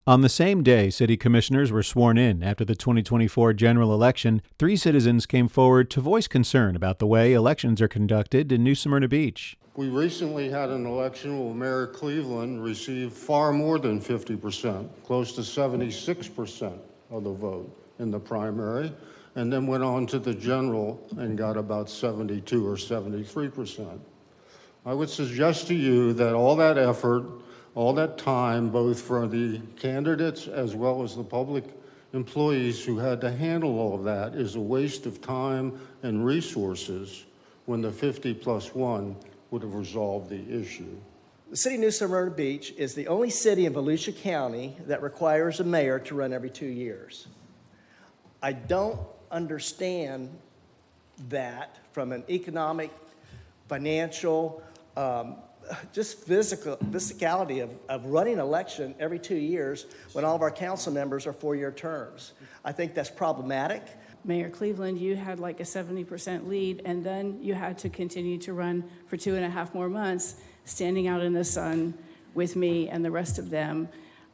On the same day city commissioners were sworn in after the 2024 general election, 3 citizens came forward to voice concern about the way elections are conducted in New Smyrna Beach. We recently had an election where Mayor Cleveland received far more than 50%, close to 76% of the vote in the primary, and then went on to the general and got about 72 or 73%. I would suggest to you that all that effort, all that time, both for the candidates as well as the public employees who had to handle all of that, is a waste of time and resources when the 50+1 would have resolved the issue. The city of New Smyrna Beach is the only city in Volusia County that requires a mayor to run every 2 years. I don't understand that from an economic, financial, just physicality of running an election every 2 years when all of our council members are 4-year terms. I think that's problematic. Mayor Cleveland, you had like a 70% lead, and then you had to continue to run for 2.5 more months, standing out in the sun with me and the rest of them,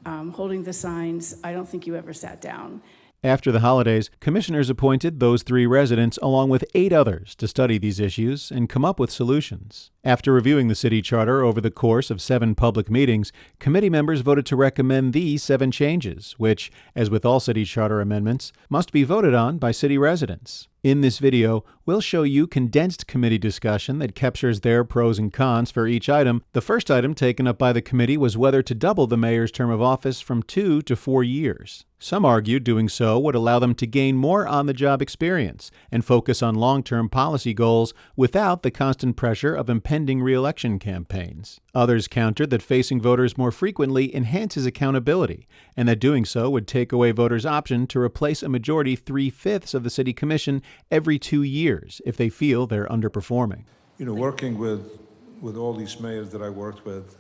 holding the signs. I don't think you ever sat down. After the holidays, commissioners appointed those 3 residents along with 8 others to study these issues and come up with solutions. After reviewing the city charter over the course of 7 public meetings, committee members voted to recommend these 7 changes, which, as with all city charter amendments, must be voted on by city residents. In this video, we'll show you condensed committee discussion that captures their pros and cons for each item. The first item taken up by the committee was whether to double the mayor's term of office from 2 to 4 years. Some argued doing so would allow them to gain more on-the-job experience and focus on long-term policy goals without the constant pressure of impending re-election campaigns. Others countered that facing voters more frequently enhances accountability, and that doing so would take away voters' option to replace a majority 3/5 of the city commission every 2 years if they feel they're underperforming. Working with all these mayors that I worked with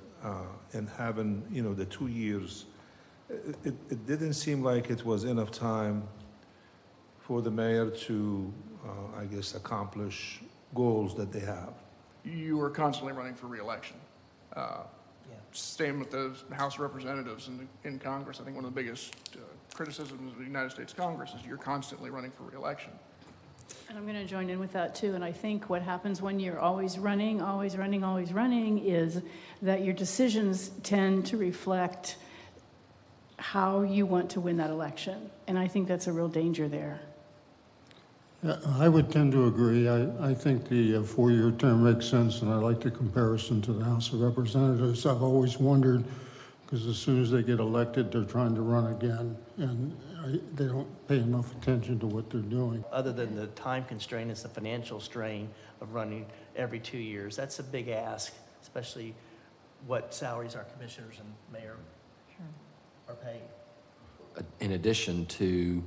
and having, the 2 years, it didn't seem like it was enough time for the mayor to, accomplish goals that they have. You are constantly running for re-election. Same with the House of Representatives in Congress. I think one of the biggest criticisms of the United States Congress is you're constantly running for re-election. And I'm going to join in with that too. And I think what happens when you're always running is that your decisions tend to reflect how you want to win that election. And I think that's a real danger there. I would tend to agree. I think the 4-year term makes sense, and I like the comparison to the House of Representatives. I've always wondered, because as soon as they get elected, they're trying to run again, and they don't pay enough attention to what they're doing. Other than the time constraint, it's the financial strain of running every 2 years. That's a big ask, especially what salaries our commissioners and mayor are paid. In addition to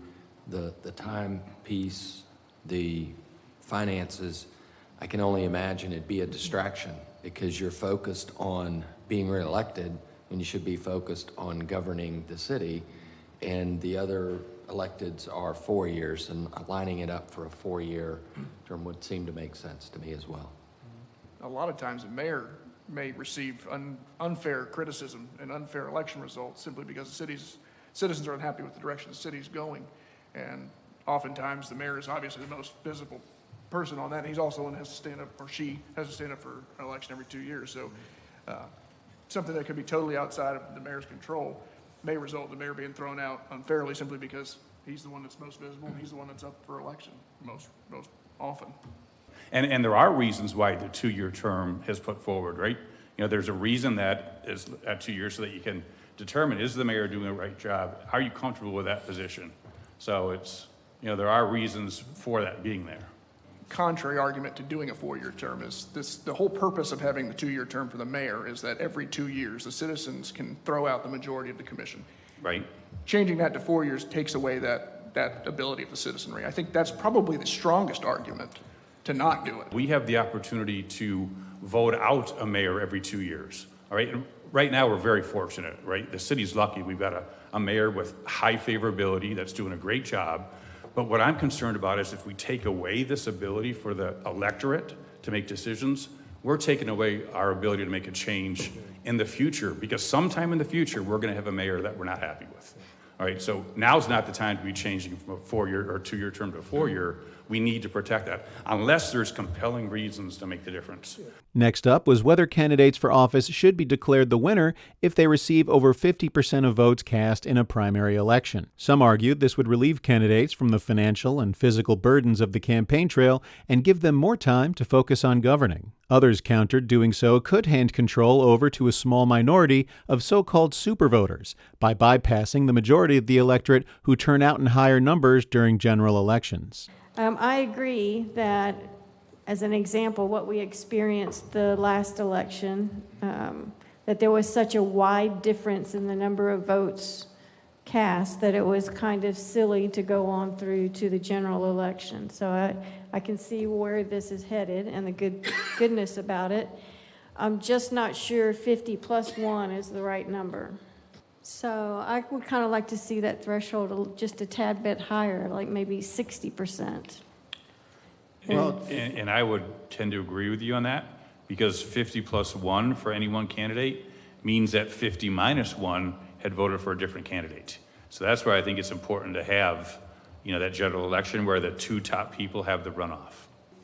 the time piece, the finances, I can only imagine it'd be a distraction because you're focused on being reelected when you should be focused on governing the city, and the other electeds are 4 years, and lining it up for a 4-year term would seem to make sense to me as well. A lot of times the mayor may receive unfair criticism and unfair election results simply because the city's citizens are unhappy with the direction the city's going. And oftentimes the mayor is obviously the most visible person on that. And he's also one that has to stand up, or she has to stand up for an election every 2 years. So something that could be totally outside of the mayor's control may result in the mayor being thrown out unfairly simply because he's the one that's most visible and he's the one that's up for election most often. And there are reasons why the 2-year term is put forward, right? There's a reason that is at 2 years so that you can determine, is the mayor doing the right job? Are you comfortable with that position? So it's, there are reasons for that being there. Contrary argument to doing a 4-year term is the whole purpose of having the 2-year term for the mayor is that every 2 years the citizens can throw out the majority of the commission. Right. Changing that to 4 years takes away that ability of the citizenry. I think that's probably the strongest argument to not do it. We have the opportunity to vote out a mayor every 2 years. All right. And right now we're very fortunate, right? The city's lucky. We've got a mayor with high favorability that's doing a great job. But what I'm concerned about is if we take away this ability for the electorate to make decisions, we're taking away our ability to make a change in the future, because sometime in the future, we're going to have a mayor that we're not happy with. All right, so now's not the time to be changing from a 4-year or 2-year term to a 4-year. We need to protect that, unless there's compelling reasons to make the difference. Next up was whether candidates for office should be declared the winner if they receive over 50% of votes cast in a primary election. Some argued this would relieve candidates from the financial and physical burdens of the campaign trail and give them more time to focus on governing. Others countered doing so could hand control over to a small minority of so-called supervoters by bypassing the majority of the electorate who turn out in higher numbers during general elections. I agree that, as an example, what we experienced the last election, that there was such a wide difference in the number of votes cast that it was kind of silly to go on through to the general election. So I can see where this is headed and the goodness about it. I'm just not sure 50 plus 1 is the right number. So I would kind of like to see that threshold just a tad bit higher, like maybe 60%. And I would tend to agree with you on that, because 50 plus 1 for any one candidate means that 50 minus 1 had voted for a different candidate. So that's why I think it's important to have, that general election where the 2 top people have the runoff.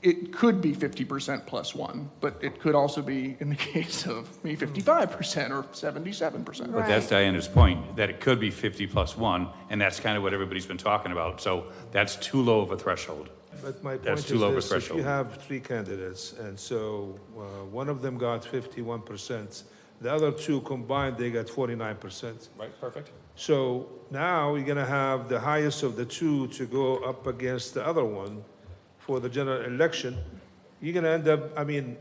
It could be 50% plus 1, but it could also be, in the case of me, 55% or 77%. But that's Diana's point, that it could be 50 plus 1, and that's kind of what everybody's been talking about. So that's too low of a threshold. But my That's point too low of a is this: if threshold. you have 3 candidates, and so one of them got 51%, the other 2 combined, they got 49%. Right, perfect. So now you're gonna have the highest of the 2 to go up against the other one for the general election. You're gonna end up,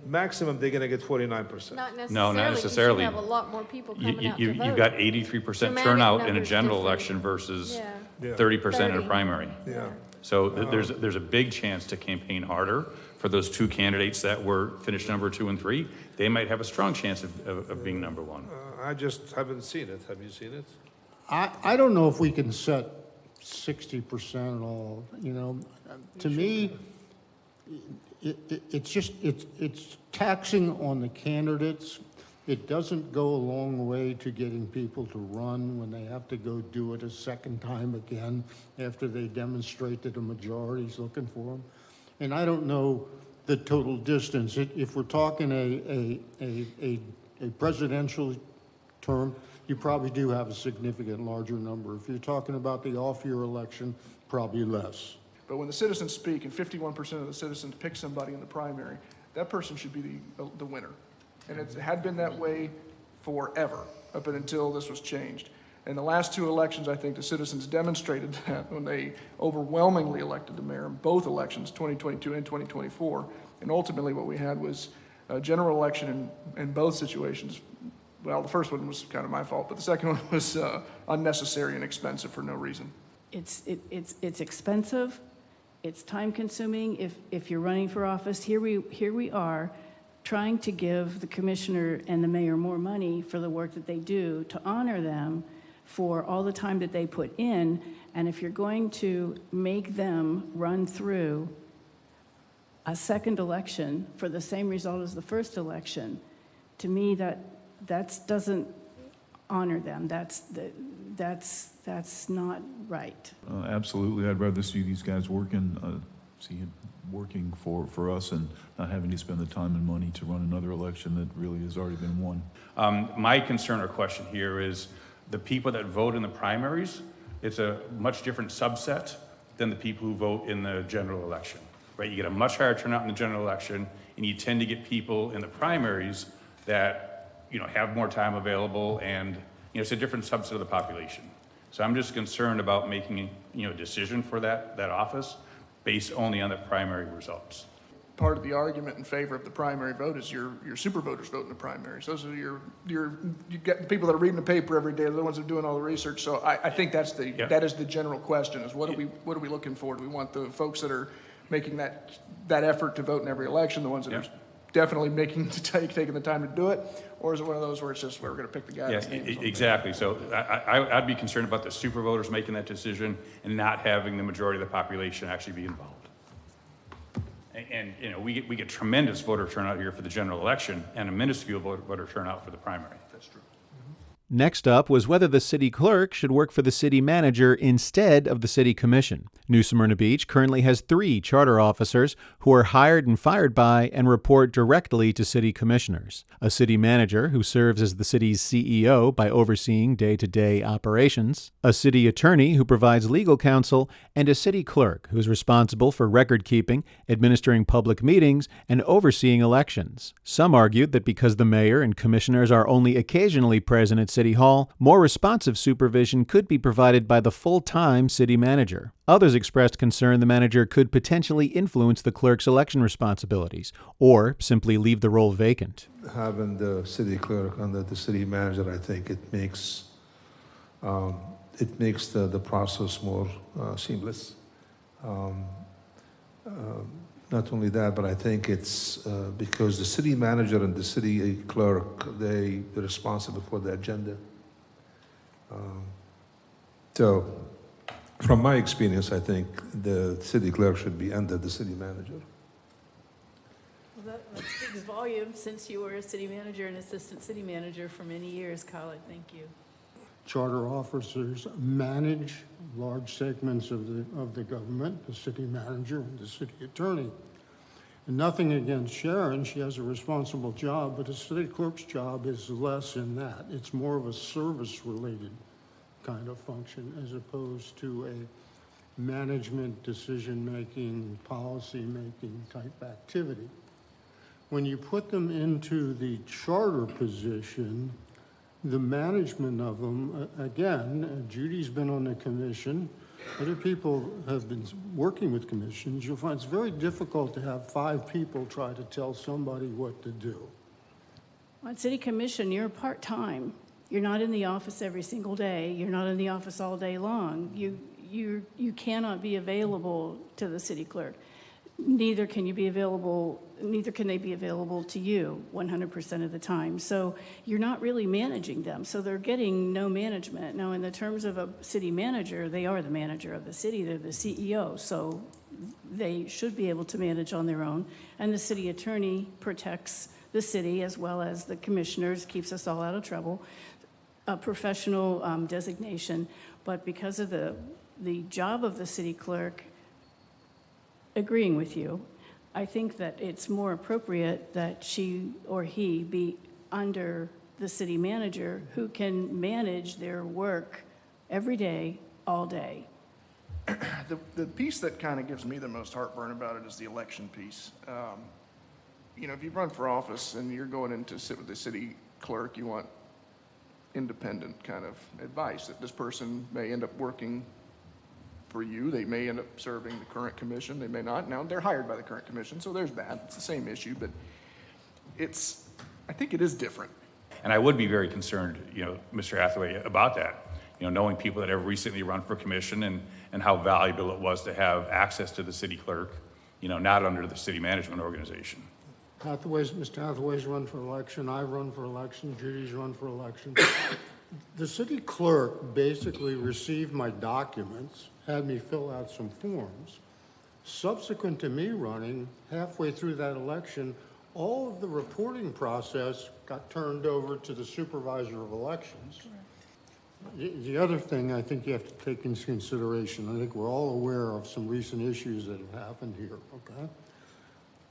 maximum, they're gonna get 49%. Not necessarily. No, not necessarily. You should have a lot more people coming out to vote. You've got 83% Dramatic turnout in a numbers general different. election versus Yeah. 30% in a 30. primary. Yeah. So there's a big chance to campaign harder for those 2 candidates that were finished number 2 and 3. They might have a strong chance of being number 1. I just haven't seen it. Have you seen it? I don't know if we can set 60% at all, To me, it's taxing on the candidates. It doesn't go a long way to getting people to run when they have to go do it a second time again after they demonstrate that a majority's looking for them. And I don't know the total distance. If we're talking a presidential term, you probably do have a significant larger number. If you're talking about the off-year election, probably less. But when the citizens speak and 51% of the citizens pick somebody in the primary, that person should be the winner. And it had been that way forever, up until this was changed. In the last 2 elections, I think the citizens demonstrated that when they overwhelmingly elected the mayor in both elections, 2022 and 2024. And ultimately what we had was a general election in both situations. Well, the first one was kind of my fault, but the second one was unnecessary and expensive for no reason. It's expensive, it's time consuming. If you're running for office, here we are trying to give the commissioner and the mayor more money for the work that they do, to honor them for all the time that they put in. And if you're going to make them run through a second election for the same result as the first election, to me that doesn't honor them. That's not right. Absolutely. I'd rather see these guys working for us and not having to spend the time and money to run another election that really has already been won. My concern or question here is the people that vote in the primaries, it's a much different subset than the people who vote in the general election, right? You get a much higher turnout in the general election, and you tend to get people in the primaries that, have more time available, and, it's a different subset of the population. So I'm just concerned about making, a decision for that office based only on the primary results. Part of the argument in favor of the primary vote is your super voters vote in the primaries. Those are you get the people that are reading the paper every day. They're the ones that are doing all the research. So I think that is the general question: is what are we looking for? Do we want the folks that are making that effort to vote in every election, the ones that are definitely taking the time to do it, or is it one of those where it's just we're going to pick the guy? Yes, exactly. So I'd be concerned about the super voters making that decision and not having the majority of the population actually be involved. And we get tremendous voter turnout here for the general election and a minuscule voter turnout for the primary. Next up was whether the city clerk should work for the city manager instead of the city commission. New Smyrna Beach currently has 3 charter officers who are hired and fired by and report directly to city commissioners: a city manager who serves as the city's CEO by overseeing day-to-day operations, a city attorney who provides legal counsel, and a city clerk who is responsible for record keeping, administering public meetings, and overseeing elections. Some argued that because the mayor and commissioners are only occasionally present at City Hall, more responsive supervision could be provided by the full-time city manager. Others expressed concern the manager could potentially influence the clerk's election responsibilities, or simply leave the role vacant. Having the city clerk under the city manager, I think it makes the process more seamless. Not only that, but I think it's because the city manager and the city clerk, they're responsible for the agenda. So, from my experience, I think the city clerk should be under the city manager. Well, that speaks volumes, since you were a city manager and assistant city manager for many years, Colin. Thank you. Charter officers manage large segments of the government, the city manager and the city attorney. And nothing against Sharon, she has a responsible job, but the city clerk's job is less in that. It's more of a service-related kind of function as opposed to a management, decision-making, policy-making type activity. When you put them into the charter position, the management of them, again, Judy's been on the commission, other people have been working with commissions. You'll find it's very difficult to have 5 people try to tell somebody what to do. On city commission, you're part-time. You're not in the office every single day. You're not in the office all day long. You cannot be available to the city clerk. Neither can they be available to you 100% of the time. So you're not really managing them. So they're getting no management. Now, in the terms of a city manager, they are the manager of the city. They're the CEO. So they should be able to manage on their own. And the city attorney protects the city as well as the commissioners, keeps us all out of trouble. A professional designation. But because of the job of the city clerk, agreeing with you, I think that it's more appropriate that she or he be under the city manager who can manage their work every day, all day. The piece that kind of gives me the most heartburn about it is the election piece. If you run for office and you're going in to sit with the city clerk, you want independent kind of advice that this person may end up working for you. They may end up serving the current commission. They may not. Now, they're hired by the current commission, so there's that. It's the same issue, but I think it is different. And I would be very concerned, Mr. Hathaway, about that. Knowing people that have recently run for commission and how valuable it was to have access to the city clerk, not under the city management organization. Mr. Hathaway's run for election, I run for election, Judy's run for election. The city clerk basically received my documents, had me fill out some forms. Subsequent to me running, halfway through that election, all of the reporting process got turned over to the supervisor of elections. The other thing I think you have to take into consideration, I think we're all aware of some recent issues that have happened here, okay?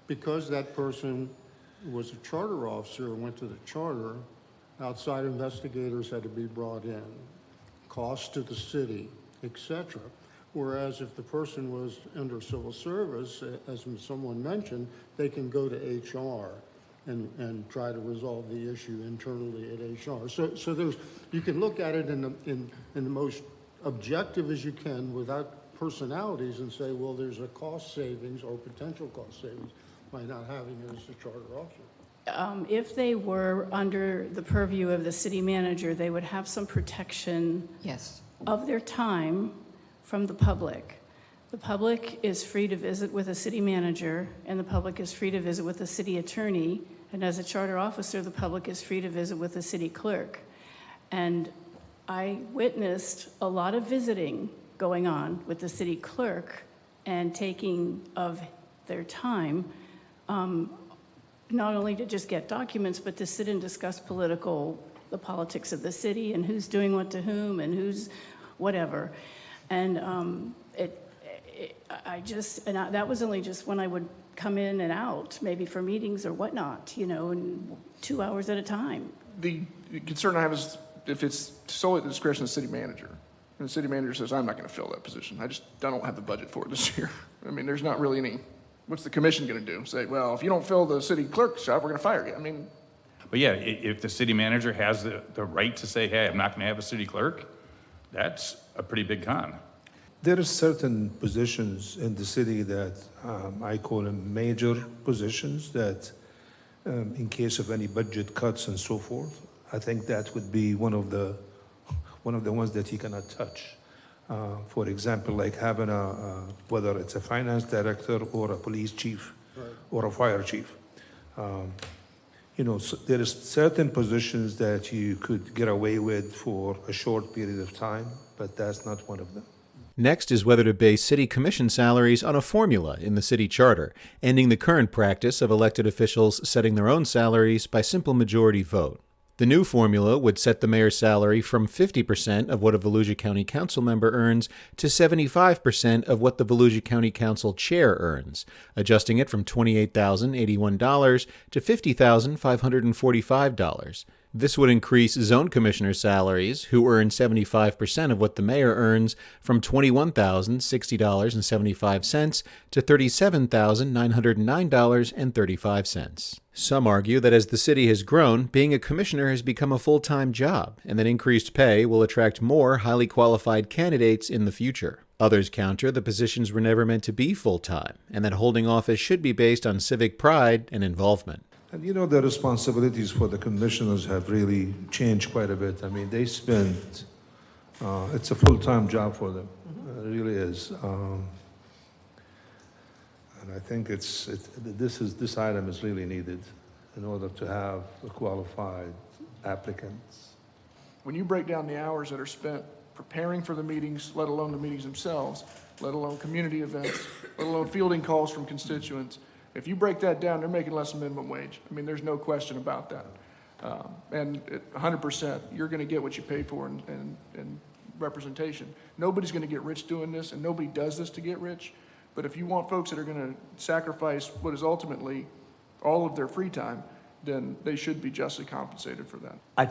Because that person was a charter officer and went to the charter, outside investigators had to be brought in, costs to the city, etc. Whereas if the person was under civil service, as someone mentioned, they can go to HR and try to resolve the issue internally at HR. So you can look at it in the most objective as you can without personalities and say, well, there's a cost savings or potential cost savings by not having it as a charter officer. If they were under the purview of the city manager, they would have some protection of their time from the public. The public is free to visit with a city manager, and the public is free to visit with a city attorney, and as a charter officer, the public is free to visit with the city clerk. And I witnessed a lot of visiting going on with the city clerk and taking of their time, not only to just get documents, but to sit and discuss political the politics of the city and who's doing what to whom and who's whatever. And that was only just when I would come in and out, maybe for meetings or whatnot, and 2 hours at a time. The concern I have is if it's solely at the discretion of the city manager, and the city manager says, I'm not going to fill that position. I don't have the budget for it this year. I mean, there's not really any, what's the commission going to do? Say, well, if you don't fill the city clerk's job, we're going to fire you. I mean. But yeah, if the city manager has the right to say, hey, I'm not going to have a city clerk, that's a pretty big con. There are certain positions in the city that I call them major positions that in case of any budget cuts and so forth, I think that would be one of the ones that you cannot touch. For example, like having whether it's a finance director or a police chief or a fire chief. So there is certain positions that you could get away with for a short period of time, but that's not one of them. Next is whether to base city commission salaries on a formula in the city charter, ending the current practice of elected officials setting their own salaries by simple majority vote. The new formula would set the mayor's salary from 50% of what a Volusia County Council member earns to 75% of what the Volusia County Council chair earns, adjusting it from $28,081 to $50,545. This would increase zone commissioner salaries, who earn 75% of what the mayor earns, from $21,060.75 to $37,909.35. Some argue that as the city has grown, being a commissioner has become a full-time job, and that increased pay will attract more highly qualified candidates in the future. Others counter the positions were never meant to be full-time, and that holding office should be based on civic pride and involvement. And the responsibilities for the commissioners have really changed quite a bit. I mean, they spend, it's a full-time job for them. It really is. And I think this item is really needed in order to have qualified applicants. When you break down the hours that are spent preparing for the meetings, let alone the meetings themselves, let alone community events, let alone fielding calls from constituents, if you break that down, they're making less than minimum wage. I mean, there's no question about that. And 100%, you're going to get what you pay for in representation. Nobody's going to get rich doing this, and nobody does this to get rich. But if you want folks that are going to sacrifice what is ultimately all of their free time, then they should be justly compensated for that. I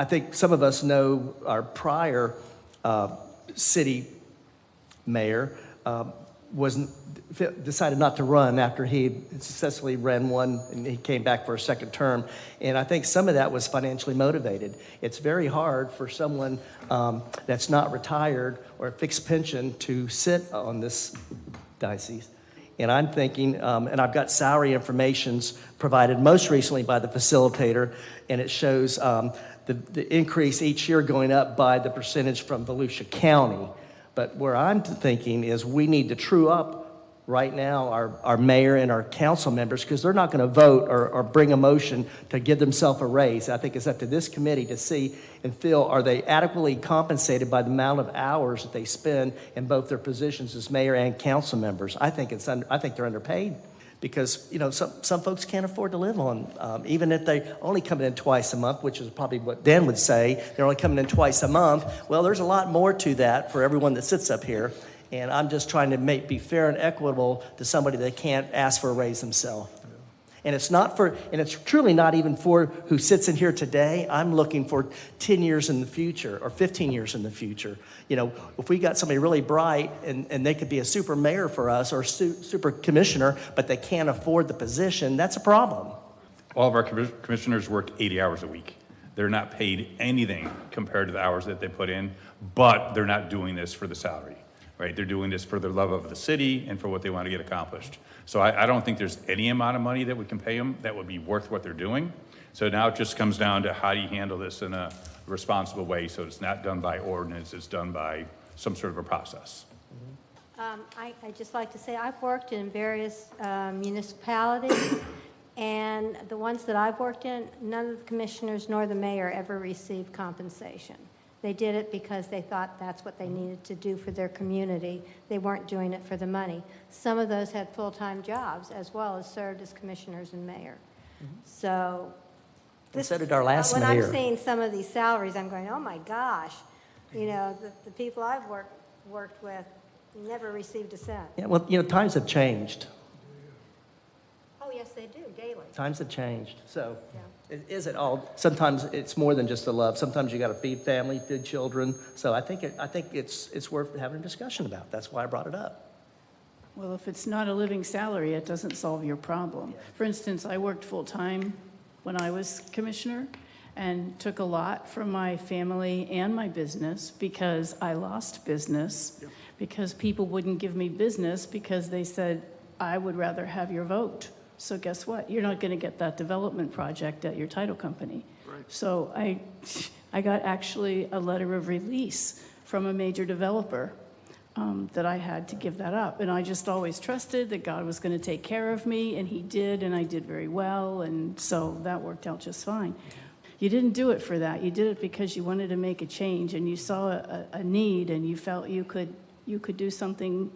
think some of us know our prior city mayor decided not to run after he successfully ran one and he came back for a second term. And I think some of that was financially motivated. It's very hard for someone that's not retired or a fixed pension to sit on this diocese. And I'm thinking, and I've got salary informations provided most recently by the facilitator, and it shows the increase each year going up by the percentage from Volusia County. But where I'm thinking is we need to true up right now our mayor and our council members, because they're not going to vote or bring a motion to give themselves a raise. I think it's up to this committee to see and feel, are they adequately compensated by the amount of hours that they spend in both their positions as mayor and council members. I think they're underpaid, because some folks can't afford to live on, even if they only come in twice a month, which is probably what Dan would say. They're only coming in twice a month. Well, there's a lot more to that for everyone that sits up here. And I'm just trying to be fair and equitable to somebody that can't ask for a raise themselves. And it's truly not even for who sits in here today. I'm looking for 10 years in the future or 15 years in the future. If we got somebody really bright and they could be a super mayor for us or super commissioner, but they can't afford the position, that's a problem. All of our commissioners work 80 hours a week. They're not paid anything compared to the hours that they put in, but they're not doing this for the salary. Right, they're doing this for their love of the city and for what they want to get accomplished. So I don't think there's any amount of money that we can pay them that would be worth what they're doing. So now it just comes down to how do you handle this in a responsible way so it's not done by ordinance, it's done by some sort of a process. I'd just like to say I've worked in various municipalities, and the ones that I've worked in, none of the commissioners nor the mayor ever received compensation. They did it because they thought that's what they needed to do for their community. They weren't doing it for the money. Some of those had full-time jobs as well as served as commissioners and mayor. So And so did our last When mayor. I'm seeing some of these salaries, I'm going, oh my gosh, the people I've worked with never received a cent. Yeah, well, times have changed. Oh, yes, they do, daily. Times have changed. So Yeah. it isn't all, sometimes it's more than just the love. Sometimes you got to feed family, feed children. So I think it's worth having a discussion about. That's why I brought it up. Well, if it's not a living salary, it doesn't solve your problem. For instance, I worked full-time when I was commissioner and took a lot from my family and my business because I lost business, because people wouldn't give me business because they said, I would rather have your vote. So guess what? You're not going to get that development project at your title company. Right. So I got actually a letter of release from a major developer that I had to give that up. And I just always trusted that God was going to take care of me, and he did, and I did very well, and so that worked out just fine. You didn't do it for that. You did it because you wanted to make a change, and you saw a need, and you felt you could do something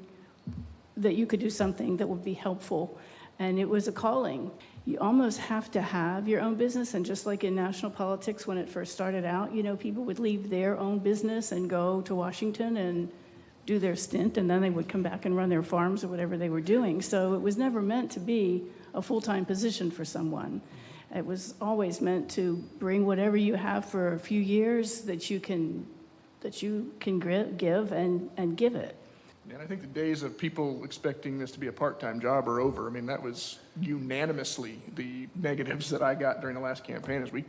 that would be helpful, and it was a calling. You almost have to have your own business, and just like in national politics when it first started out, people would leave their own business and go to Washington and do their stint, and then they would come back and run their farms or whatever they were doing. So it was never meant to be a full-time position for someone. It was always meant to bring whatever you have for a few years that you can give and give it. And I think the days of people expecting this to be a part-time job are over. I mean, that was unanimously the negatives that I got during the last campaign is we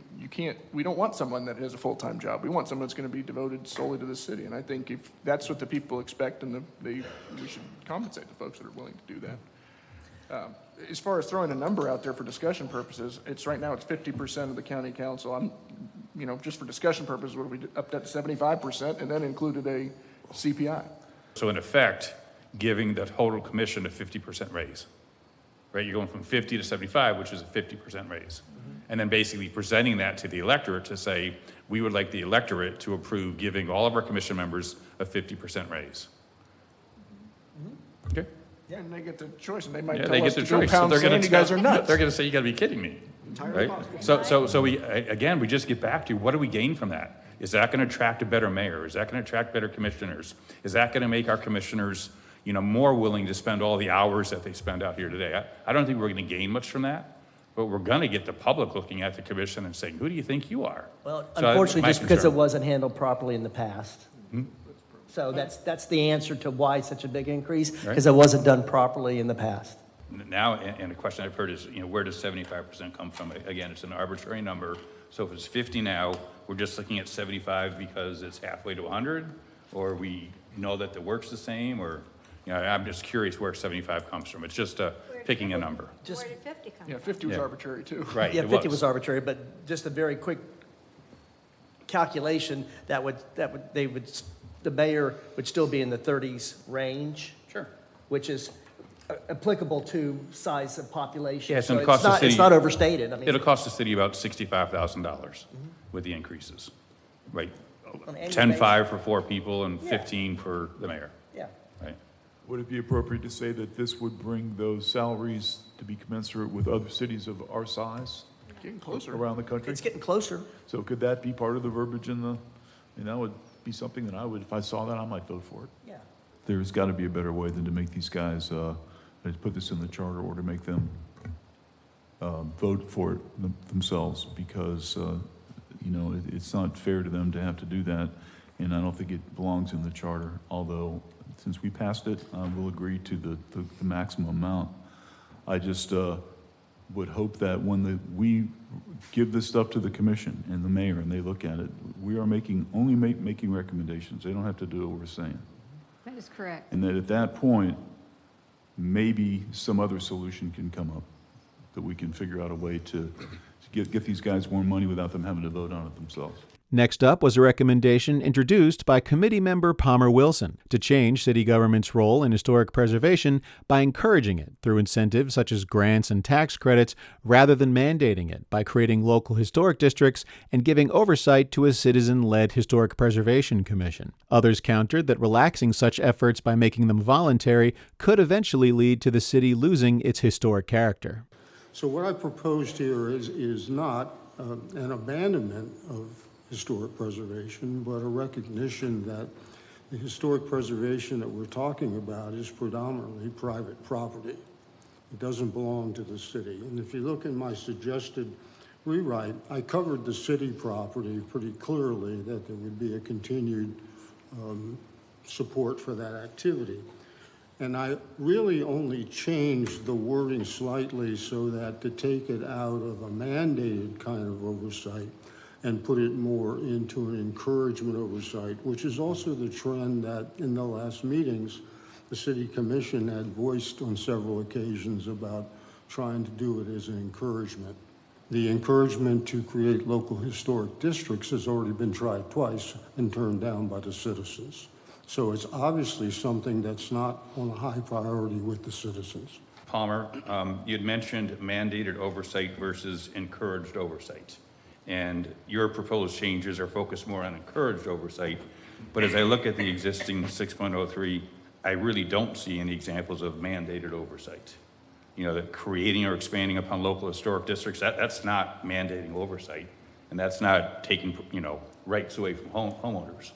don't want someone that has a full-time job. We want someone that's going to be devoted solely to the city. And I think if that's what the people expect, and we should compensate the folks that are willing to do that. As far as throwing a number out there for discussion purposes, it's 50% of the county council. Just for discussion purposes, what if we upped that to 75% and then included a CPI? So in effect, giving the total commission a 50% raise, right? You're going from 50 to 75, which is a 50% raise. And then basically presenting that to the electorate to say, we would like the electorate to approve giving all of our commission members a 50% raise. Okay? Yeah, and they get the choice, and they might Yeah, tell they us get the to go choice. So pound they're sand, going you guys are nuts. They're going to say, you got to be kidding me. Right? So we just get back to what do we gain from that? Is that going to attract a better mayor? Is that going to attract better commissioners? Is that going to make our commissioners, more willing to spend all the hours that they spend out here today? I don't think we're going to gain much from that, but we're going to get the public looking at the commission and saying, who do you think you are? Well, So unfortunately, my just because it concern. wasn't handled properly in the past. So that's the answer to why such a big increase, because it wasn't done properly in the past. Now, and the question I've heard is, where does 75% come from? Again, it's an arbitrary number. So if it's 50 now, we're just looking at 75 because it's halfway to 100, or we know that the work's the same, or, I'm just curious where 75 comes from. It's just picking a number. Where did 50 come from? Yeah, 50 was arbitrary too. Right. Yeah, it 50 was arbitrary, but just a very quick calculation the mayor would still be in the 30s range. Sure. Which is applicable to size of population. Yeah, it's So gonna cost the city. It's not overstated. I mean, It'll cost the city about $65,000 with the increases, right? On an annual 10.5 for 4 people and 15 for the mayor, yeah. right? Would it be appropriate to say that this would bring those salaries to be commensurate with other cities of our size Getting closer. around the country? It's getting closer. So could that be part of the verbiage that would be something that if I saw that, I might vote for it. Yeah. There's got to be a better way than to make these guys, to put this in the charter or to make them vote for it themselves, because, it's not fair to them to have to do that, and I don't think it belongs in the charter, although since we passed it, we'll agree to the maximum amount. I just would hope that when we give this stuff to the commission and the mayor and they look at it, we are making recommendations. They don't have to do what we're saying. That is correct. And that at that point, maybe some other solution can come up, that we can figure out a way to get these guys more money without them having to vote on it themselves. Next up was a recommendation introduced by committee member Palmer Wilson to change city government's role in historic preservation by encouraging it through incentives such as grants and tax credits rather than mandating it by creating local historic districts and giving oversight to a citizen-led historic preservation commission. Others countered that relaxing such efforts by making them voluntary could eventually lead to the city losing its historic character. So what I proposed here is not an abandonment of historic preservation, but a recognition that the historic preservation that we're talking about is predominantly private property. It doesn't belong to the city. And if you look in my suggested rewrite, I covered the city property pretty clearly, that there would be a continued support for that activity. And I really only changed the wording slightly so that to take it out of a mandated kind of oversight and put it more into an encouragement oversight, which is also the trend that in the last meetings, the City Commission had voiced on several occasions about trying to do it as an encouragement. The encouragement to create local historic districts has already been tried twice and turned down by the citizens. So it's obviously something that's not on a high priority with the citizens. Palmer, you had mentioned mandated oversight versus encouraged oversight. And your proposed changes are focused more on encouraged oversight. But as I look at the existing 6.03, I really don't see any examples of mandated oversight. You know, that creating or expanding upon local historic districts, that's not mandating oversight. And that's not taking, you know, rights away from homeowners.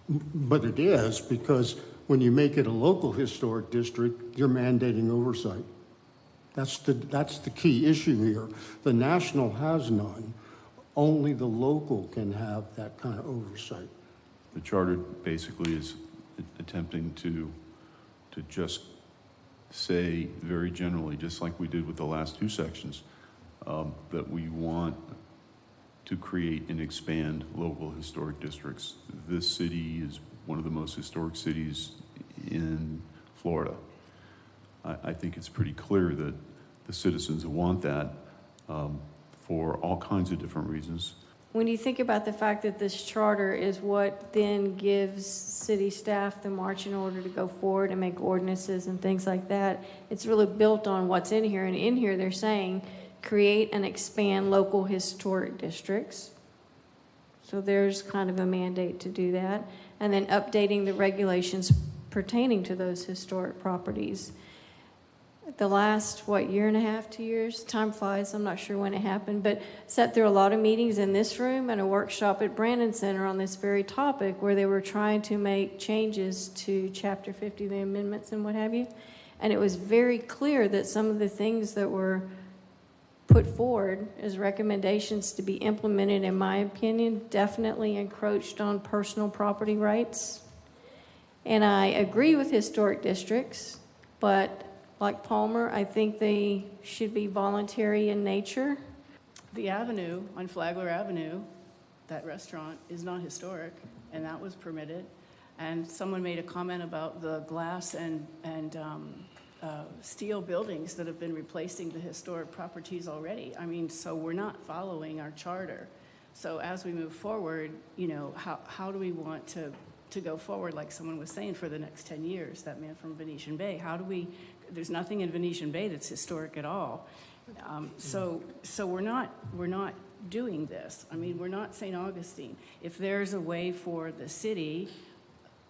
But it is, because when you make it a local historic district, you're mandating oversight. That's the key issue here. The national has none. Only the local can have that kind of oversight. The charter basically is attempting to just say very generally, just like we did with the last two sections, that we want to create and expand local historic districts. This city is one of the most historic cities in Florida. I think it's pretty clear that the citizens want that for all kinds of different reasons. When you think about the fact that this charter is what then gives city staff the marching order to go forward and make ordinances and things like that, it's really built on what's in here. And in here they're saying, create and expand local historic districts. So there's kind of a mandate to do that. And then updating the regulations pertaining to those historic properties. The last, year and a half, 2 years? Time flies, I'm not sure when it happened, but sat through a lot of meetings in this room and a workshop at Brandon Center on this very topic where they were trying to make changes to Chapter 50, the amendments and what have you. And it was very clear that some of the things that were put forward as recommendations to be implemented, in my opinion, definitely encroached on personal property rights. And I agree with historic districts, but like Palmer, I think they should be voluntary in nature. The avenue on Flagler Avenue, that restaurant, is not historic, and that was permitted. And someone made a comment about the glass and steel buildings that have been replacing the historic properties already. I mean, so we're not following our charter. So as we move forward, you know, how do we want to go forward, like someone was saying, for the next 10 years, that man from Venetian Bay? How do we, there's nothing in Venetian Bay that's historic at all. So we're not doing this. I mean, we're not St. Augustine. If there's a way for the city,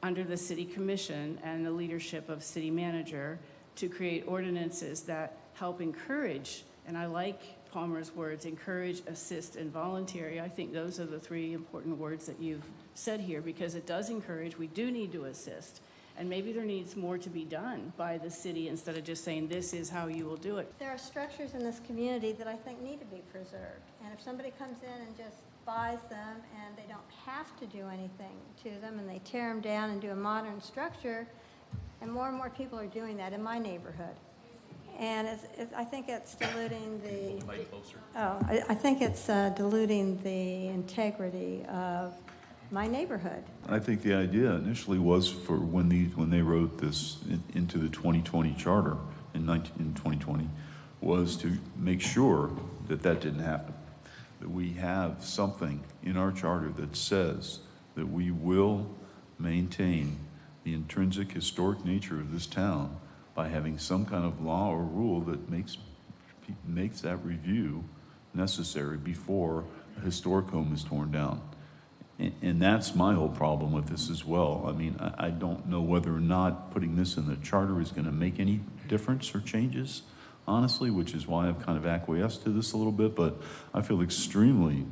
under the city commission and the leadership of city manager, to create ordinances that help encourage, and I like Palmer's words, encourage, assist, and voluntary. I think those are the three important words that you've said here, because it does encourage. We do need to assist. And maybe there needs more to be done by the city instead of just saying, this is how you will do it. There are structures in this community that I think need to be preserved. And if somebody comes in and just buys them and they don't have to do anything to them and they tear them down and do a modern structure, and more people are doing that in my neighborhood. And I think it's diluting I think it's diluting the integrity of my neighborhood. I think the idea initially was for when they wrote this into the 2020 charter in 2020 was to make sure that didn't happen. That we have something in our charter that says that we will maintain the intrinsic historic nature of this town by having some kind of law or rule that makes that review necessary before a historic home is torn down. And that's my whole problem with this as well. I mean, I don't know whether or not putting this in the charter is going to make any difference or changes, honestly, which is why I've kind of acquiesced to this a little bit, but I feel extremely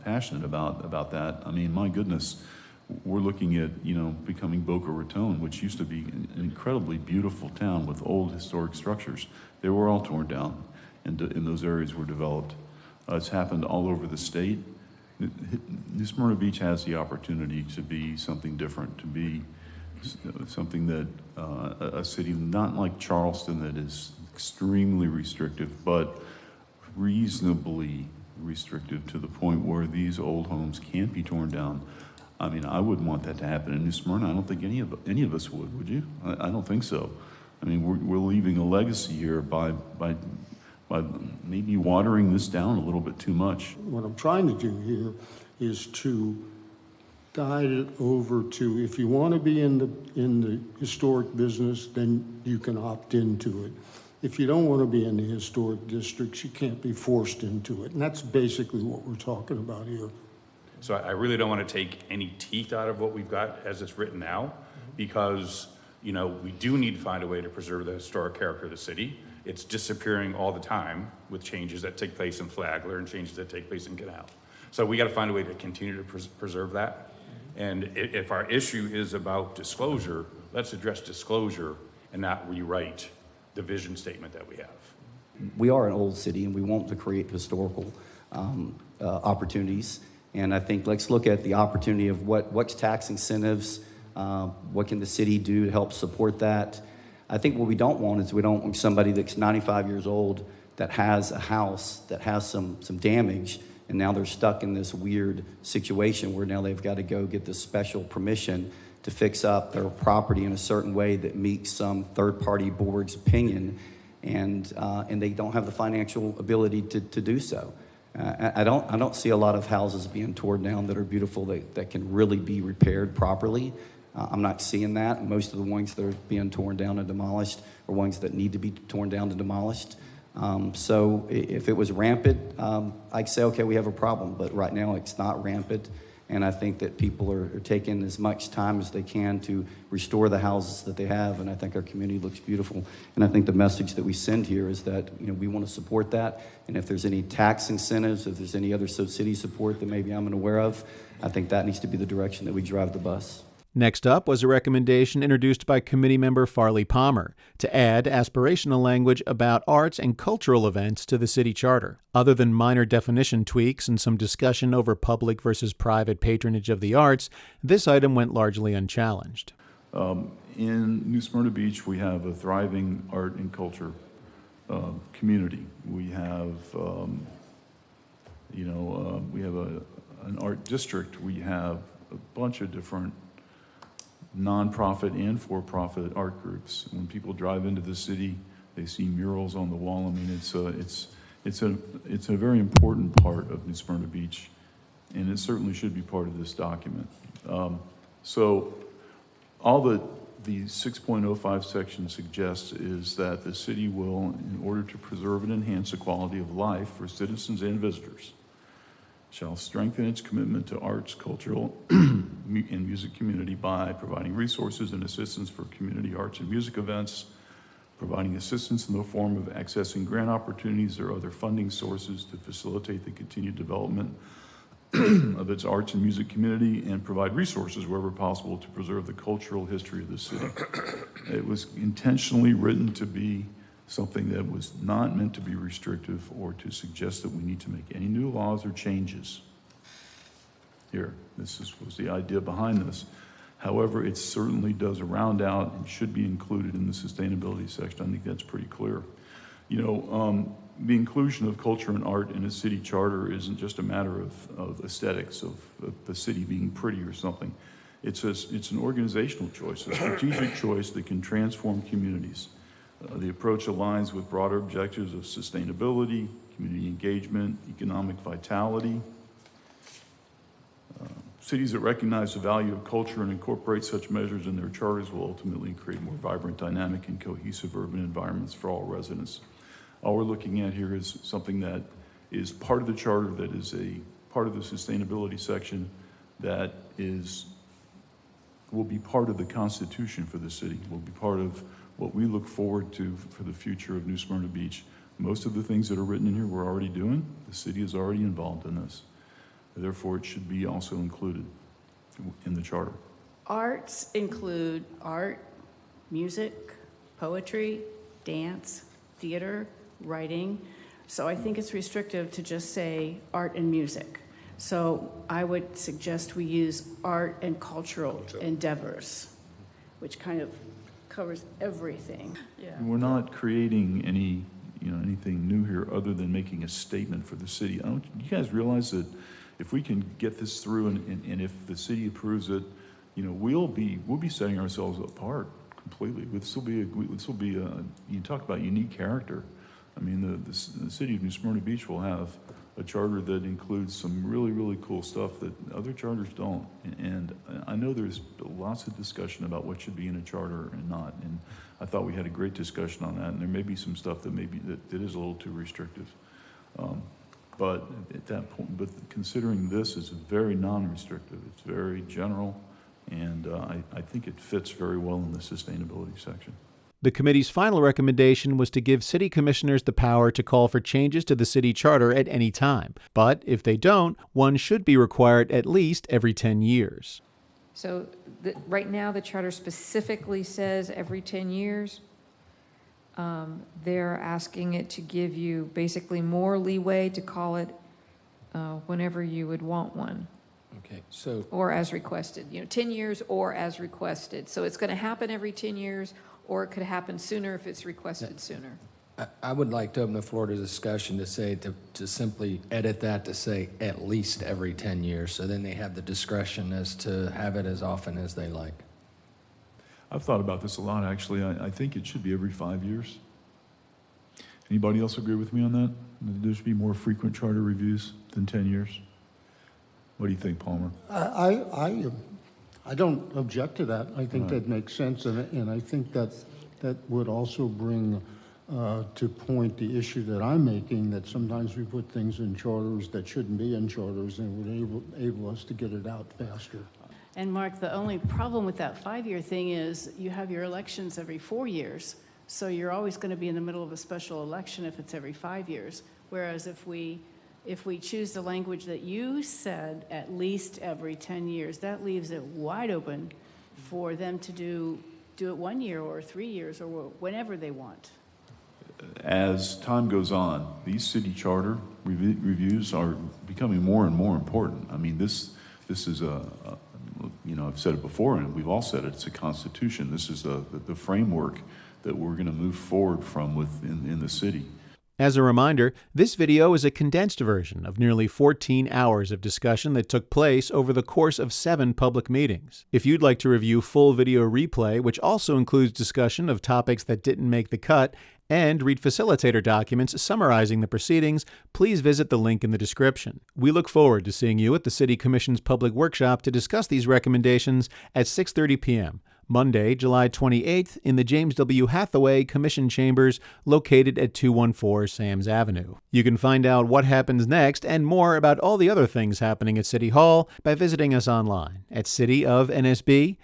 passionate about that. I mean, my goodness, we're looking at, you know, becoming Boca Raton, which used to be an incredibly beautiful town with old historic structures. They were all torn down, and those areas were developed. It's happened all over the state. New Smyrna Beach has the opportunity to be something different, to be something that a city not like Charleston that is extremely restrictive, but reasonably restrictive to the point where these old homes can't be torn down. I mean, I wouldn't want that to happen in New Smyrna. I don't think any of us would you? I don't think so. I mean, we're leaving a legacy here by maybe watering this down a little bit too much. What I'm trying to do here is to guide it over to, if you want to be in the historic business, then you can opt into it. If you don't want to be in the historic districts, you can't be forced into it. And that's basically what we're talking about here. So I really don't want to take any teeth out of what we've got as it's written now, because, you know, we do need to find a way to preserve the historic character of the city. It's disappearing all the time with changes that take place in Flagler and changes that take place in Canal. So we got to find a way to continue to preserve that. And if our issue is about disclosure, let's address disclosure and not rewrite the vision statement that we have. We are an old city, and we want to create historical opportunities. And I think let's look at the opportunity of what's tax incentives, what can the city do to help support that. I think what we don't want is we don't want somebody that's 95 years old that has a house that has some damage, and now they're stuck in this weird situation where now they've got to go get this special permission to fix up their property in a certain way that meets some third-party board's opinion, and they don't have the financial ability to do so. I don't see a lot of houses being torn down that are beautiful that can really be repaired properly. I'm not seeing that. Most of the ones that are being torn down and demolished are ones that need to be torn down and demolished. So if it was rampant, I'd say, okay, we have a problem. But right now it's not rampant. And I think that people are taking as much time as they can to restore the houses that they have. And I think our community looks beautiful. And I think the message that we send here is that, you know, we want to support that. And if there's any tax incentives, if there's any other city support that maybe I'm unaware of, I think that needs to be the direction that we drive the bus. Next up was a recommendation introduced by committee member Farley Palmer to add aspirational language about arts and cultural events to the city charter. Other than minor definition tweaks and some discussion over public versus private patronage of the arts, this item went largely unchallenged. In New Smyrna Beach, we have a thriving art and culture community. We have, we have an art district. We have a bunch of different nonprofit and for-profit art groups. When people drive into the city, they see murals on the wall. I mean, it's a very important part of New Smyrna Beach, and it certainly should be part of this document. So all the 6.05 section suggests is that the city will, in order to preserve and enhance the quality of life for citizens and visitors, shall strengthen its commitment to arts, cultural, and music community by providing resources and assistance for community arts and music events, providing assistance in the form of accessing grant opportunities or other funding sources to facilitate the continued development of its arts and music community, and provide resources wherever possible to preserve the cultural history of the city. It was intentionally written to be something that was not meant to be restrictive or to suggest that we need to make any new laws or changes. Here, was the idea behind this. However, it certainly does round out and should be included in the sustainability section. I think that's pretty clear. You know, the inclusion of culture and art in a city charter isn't just a matter of aesthetics, of the city being pretty or something. It's an organizational choice, a strategic choice that can transform communities. The approach aligns with broader objectives of sustainability, community engagement, economic vitality. Cities that recognize the value of culture and incorporate such measures in their charters will ultimately create more vibrant, dynamic, and cohesive urban environments for all residents. All we're looking at here is something that is part of the charter, that is a part of the sustainability section, that is will be part of the Constitution for the city, will be part of what we look forward to for the future of New Smyrna Beach. Most of the things that are written in here we're already doing. The city is already involved in this. Therefore, it should be also included in the charter. Arts include art, music, poetry, dance, theater, writing. So I think it's restrictive to just say art and music. So I would suggest we use art and cultural endeavors, which kind of covers everything. Yeah. We're not creating anything new here other than making a statement for the city. You guys realize that if we can get this through and if the city approves it, we'll be setting ourselves apart completely. This will be you talk about unique character. I mean, the city of New Smyrna Beach will have a charter that includes some really, really cool stuff that other charters don't. And I know there's lots of discussion about what should be in a charter and not. And I thought we had a great discussion on that. And there may be some stuff that that is a little too restrictive. But at that point, considering this is very non-restrictive, it's very general, and I think it fits very well in the sustainability section. The committee's final recommendation was to give city commissioners the power to call for changes to the city charter at any time. But if they don't, one should be required at least every 10 years. So right now, the charter specifically says every 10 years. They're asking it to give you basically more leeway to call it whenever you would want one. Okay, so Or as requested, 10 years or as requested. So it's going to happen every 10 years, or it could happen sooner if it's requested sooner. I would like to open the floor to discussion to simply edit that to say at least every 10 years, so then they have the discretion as to have it as often as they like. I've thought about this a lot, actually. I think it should be every 5 years. Anybody else agree with me on that? There should be more frequent charter reviews than 10 years? What do you think, Palmer? I don't object to that. I think that makes sense, and I think that would also bring to point the issue that I'm making, that sometimes we put things in charters that shouldn't be in charters, and it would enable us to get it out faster. And Mark, the only problem with that 5-year thing is you have your elections every 4 years. So you're always going to be in the middle of a special election if it's every 5 years. Whereas if we choose the language that you said, at least every 10 years, that leaves it wide open for them to do it 1 year or 3 years or whenever they want. As time goes on, these city charter reviews are becoming more and more important. I mean, this is I've said it before, and we've all said it, it's a constitution. This is the framework that we're going to move forward from in the city. As a reminder, this video is a condensed version of nearly 14 hours of discussion that took place over the course of 7 public meetings. If you'd like to review full video replay, which also includes discussion of topics that didn't make the cut, and read facilitator documents summarizing the proceedings, please visit the link in the description. We look forward to seeing you at the City Commission's public workshop to discuss these recommendations at 6:30 p.m. Monday, July 28th, in the James W. Hathaway Commission Chambers located at 214 Sam's Avenue. You can find out what happens next and more about all the other things happening at City Hall by visiting us online at cityofnsb.com.